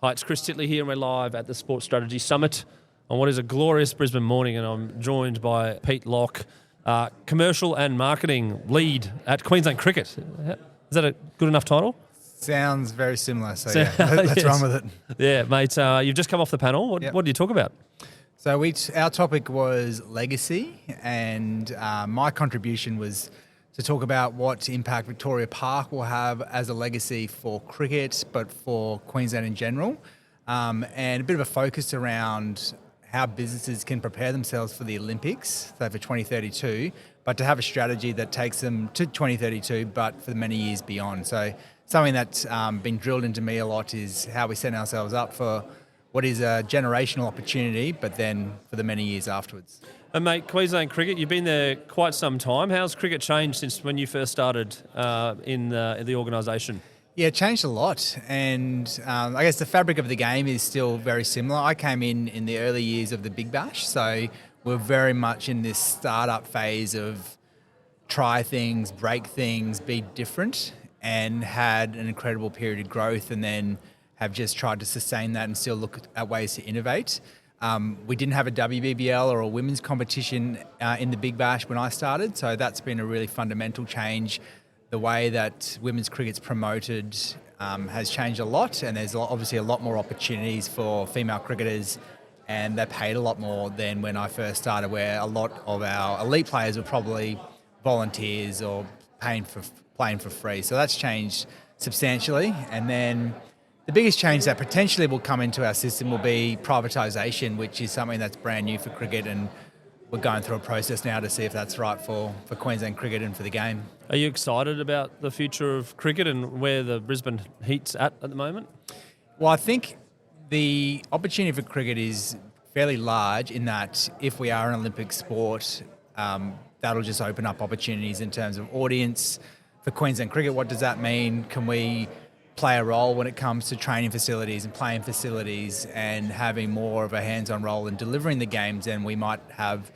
Hi, it's Chris Titley here, and we're live at the Sports Strategy Summit on what is a glorious Brisbane morning, and I'm joined by Pete Locke, Commercial and Marketing Lead at Queensland Cricket. Is that a good enough title? Sounds very similar, so yeah, let's Yes. run with it. Yeah, mate, you've just come off the panel. What Yep. do you talk about? So our topic was legacy, and my contribution was to talk about what impact Victoria Park will have as a legacy for cricket, but for Queensland in general, and a bit of a focus around how businesses can prepare themselves for the Olympics, so for 2032, but to have a strategy that takes them to 2032, but for many years beyond. So something that's been drilled into me a lot is how we set ourselves up for what is a generational opportunity, but then for the many years afterwards. And mate, Queensland Cricket, you've been there quite some time. How's cricket changed since when you first started in the organisation? Yeah, it changed a lot, and I guess the fabric of the game is still very similar. I came in the early years of the Big Bash, so we're very much in this startup phase of try things, break things, be different, and had an incredible period of growth, and then have just tried to sustain that and still look at ways to innovate. We didn't have a WBBL or a women's competition in the Big Bash when I started, so that's been a really fundamental change. The way that women's cricket's promoted has changed a lot, and there's obviously a lot more opportunities for female cricketers, and they're paid a lot more than when I first started, where a lot of our elite players were probably volunteers or playing for free. So that's changed substantially. And then the biggest change that potentially will come into our system will be privatisation, which is something that's brand new for cricket, and we're going through a process now to see if that's right for Queensland cricket and for the game. Are you excited about the future of cricket and where the Brisbane Heat's at the moment? Well, I think the opportunity for cricket is fairly large in that if we are an Olympic sport, that'll just open up opportunities in terms of audience. For Queensland cricket, what does that mean? Can we play a role when it comes to training facilities and playing facilities and having more of a hands-on role in delivering the games than we might have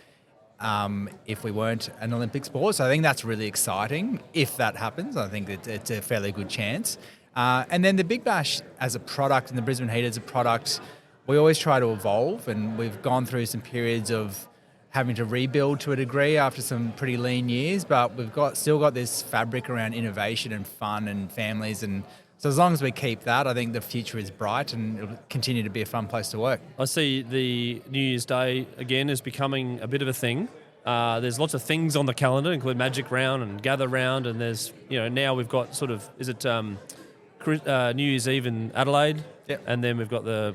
if we weren't an Olympic sport? So I think that's really exciting. If that happens, I think it's a fairly good chance. And then the Big Bash as a product and the Brisbane Heat as a product, we always try to evolve, and we've gone through some periods of having to rebuild to a degree after some pretty lean years, but we've still got this fabric around innovation and fun and families, and so as long as we keep that, I think the future is bright and it'll continue to be a fun place to work. I see the New Year's Day again is becoming a bit of a thing. There's lots of things on the calendar, including Magic Round and Gather Round, and there's now we've got sort of New Year's Eve in Adelaide, Yep. and then we've got the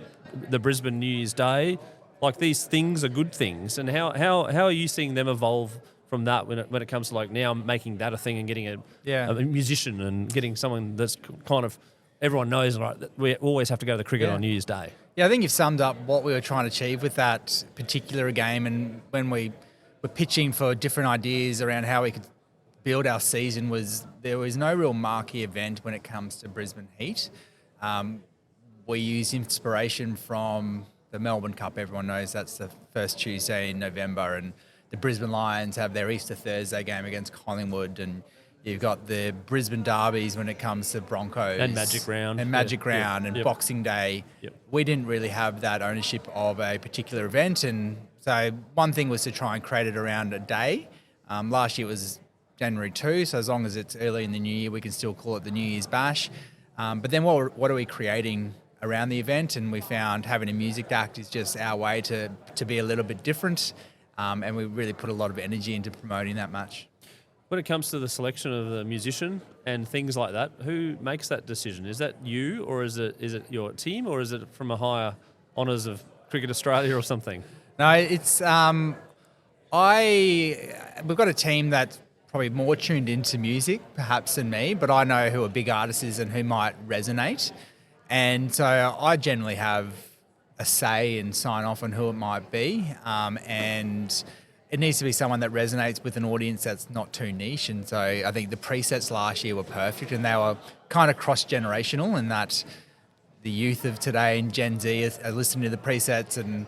Brisbane New Year's Day. Like, these things are good things, and how are you seeing them evolve from that when it comes to like now making that a thing and getting a musician and getting someone that's kind of everyone knows, right, that we always have to go to the cricket on New Year's Day? Yeah, I think you've summed up what we were trying to achieve with that particular game, and when we were pitching for different ideas around how we could build our season, there was no real marquee event when it comes to Brisbane Heat. We use inspiration from the Melbourne Cup. Everyone knows that's the first Tuesday in November, and the Brisbane Lions have their Easter Thursday game against Collingwood, and you've got the Brisbane derbies when it comes to Broncos. And Magic Round. And Boxing Day. Yep. We didn't really have that ownership of a particular event, and so one thing was to try and create it around a day. Last year it was January 2, so as long as it's early in the new year, we can still call it the New Year's Bash. But then what are we creating around the event? And we found having a music act is just our way to be a little bit different, and we really put a lot of energy into promoting that match. When it comes to the selection of the musician and things like that, who makes that decision? Is that you, or is it your team, or is it from a higher honours of Cricket Australia or something? No, it's we've got a team that's probably more tuned into music perhaps than me, but I know who a big artist is and who might resonate. And so I generally have a say and sign off on who it might be. And it needs to be someone that resonates with an audience that's not too niche. And so I think the presets last year were perfect, and they were kind of cross-generational in that the youth of today and Gen Z are listening to the presets, and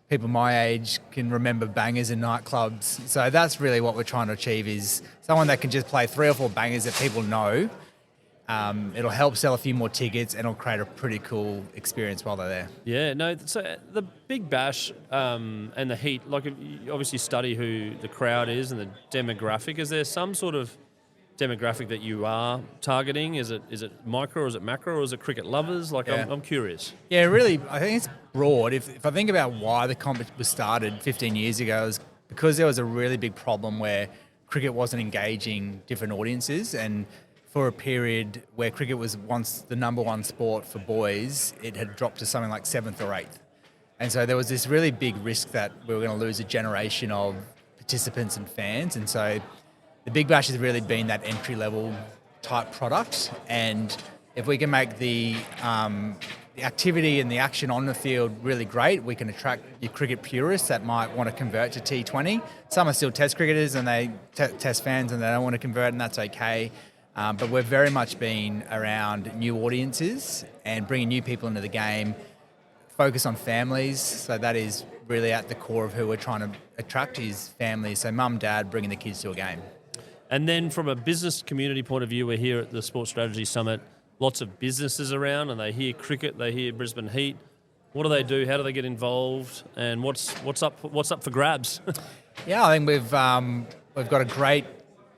people my age can remember bangers in nightclubs. So that's really what we're trying to achieve, is someone that can just play 3 or 4 bangers that people know, It'll help sell a few more tickets, and it'll create a pretty cool experience while they're there. Yeah, no. So the Big Bash and the heat, like you obviously study who the crowd is and the demographic. Is there some sort of demographic that you are targeting? Is it micro, or is it macro, or is it cricket lovers? Like, Yeah. I'm curious. Yeah, really, I think it's broad. If I think about why the comp was started 15 years ago, it was because there was a really big problem where cricket wasn't engaging different audiences, and for a period where cricket was once the number one sport for boys, it had dropped to something like 7th or 8th. And so there was this really big risk that we were going to lose a generation of participants and fans. And so the Big Bash has really been that entry-level type product. And if we can make the activity and the action on the field really great, we can attract your cricket purists that might want to convert to T20. Some are still test cricketers and they test fans and they don't want to convert, and that's okay. But we've very much been around new audiences and bringing new people into the game, focus on families. So that is really at the core of who we're trying to attract, is families. So mum, dad, bringing the kids to a game. And then from a business community point of view, we're here at the Sports Strategy Summit. Lots of businesses around, and they hear cricket, they hear Brisbane Heat. What do they do? How do they get involved? And what's up for grabs? Yeah, I think we've got a great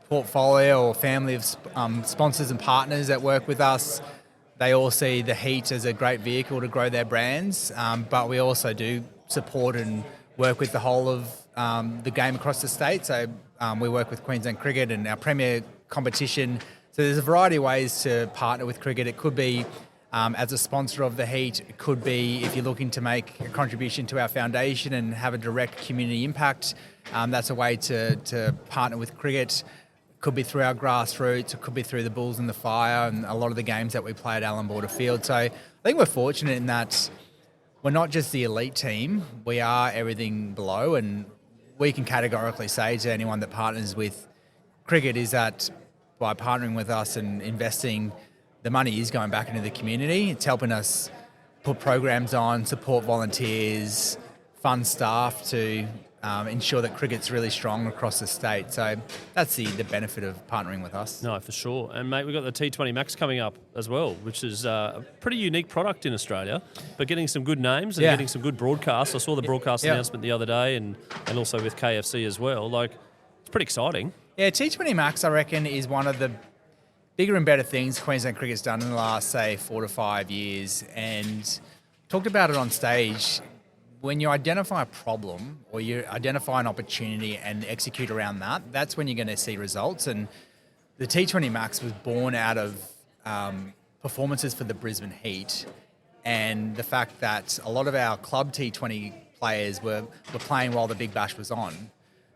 portfolio or family of sponsors and partners that work with us. They all see the Heat as a great vehicle to grow their brands, but we also do support and work with the whole of the game across the state. So we work with Queensland Cricket and our premier competition. So there's a variety of ways to partner with cricket. It could be as a sponsor of the Heat. It could be if you're looking to make a contribution to our foundation and have a direct community impact. That's a way to partner with cricket. Could be through our grassroots, it could be through the Bulls and the Fire and a lot of the games that we play at Allan Border Field. So I think we're fortunate in that we're not just the elite team, we are everything below, and we can categorically say to anyone that partners with cricket is that by partnering with us and investing, the money is going back into the community. It's helping us put programs on, support volunteers, fund staff to ensure that cricket's really strong across the state. So that's the benefit of partnering with us. No, for sure. And, mate, we've got the T20 Max coming up as well, which is a pretty unique product in Australia, but getting some good names and getting some good broadcasts. I saw the broadcast announcement the other day and also with KFC as well. Like, it's pretty exciting. Yeah, T20 Max, I reckon, is one of the bigger and better things Queensland Cricket's done in the last, say, 4 to 5 years. And talked about it on stage. When you identify a problem or you identify an opportunity and execute around that, that's when you're going to see results. And the T20 Max was born out of performances for the Brisbane Heat and the fact that a lot of our club T20 players were playing while the Big Bash was on.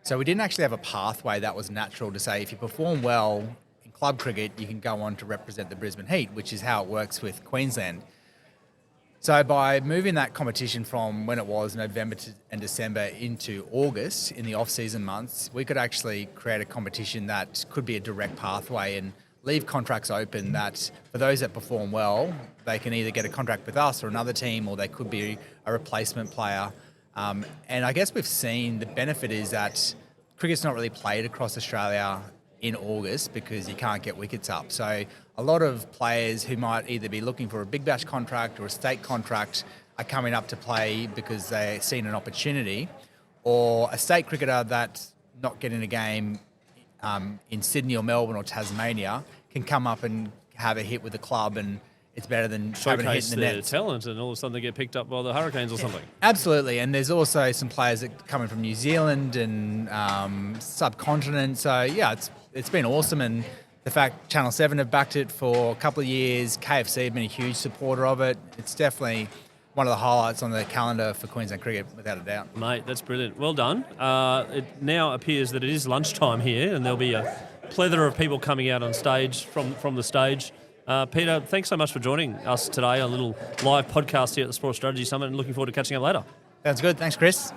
So we didn't actually have a pathway that was natural to say if you perform well in club cricket, you can go on to represent the Brisbane Heat, which is how it works with Queensland. So by moving that competition from when it was November and December into August in the off-season months, we could actually create a competition that could be a direct pathway and leave contracts open that for those that perform well, they can either get a contract with us or another team, or they could be a replacement player. And I guess we've seen the benefit is that cricket's not really played across Australia in August because you can't get wickets up. So a lot of players who might either be looking for a Big Bash contract or a state contract are coming up to play because they've seen an opportunity, or a state cricketer that's not getting a game in Sydney or Melbourne or Tasmania can come up and have a hit with the club, and it's better than having a hit in the net. Talent, and all of a sudden they get picked up by the Hurricanes or something. Absolutely, and there's also some players that are coming from New Zealand and subcontinent. So yeah, it's been awesome, and the fact Channel 7 have backed it for a couple of years, KFC have been a huge supporter of it. It's definitely one of the highlights on the calendar for Queensland cricket, without a doubt. Mate, that's brilliant. Well done. It now appears that it is lunchtime here, and there'll be a plethora of people coming out on stage from the stage. Peter, thanks so much for joining us today on a little live podcast here at the Sports Strategy Summit, and looking forward to catching up later. Sounds good. Thanks, Chris.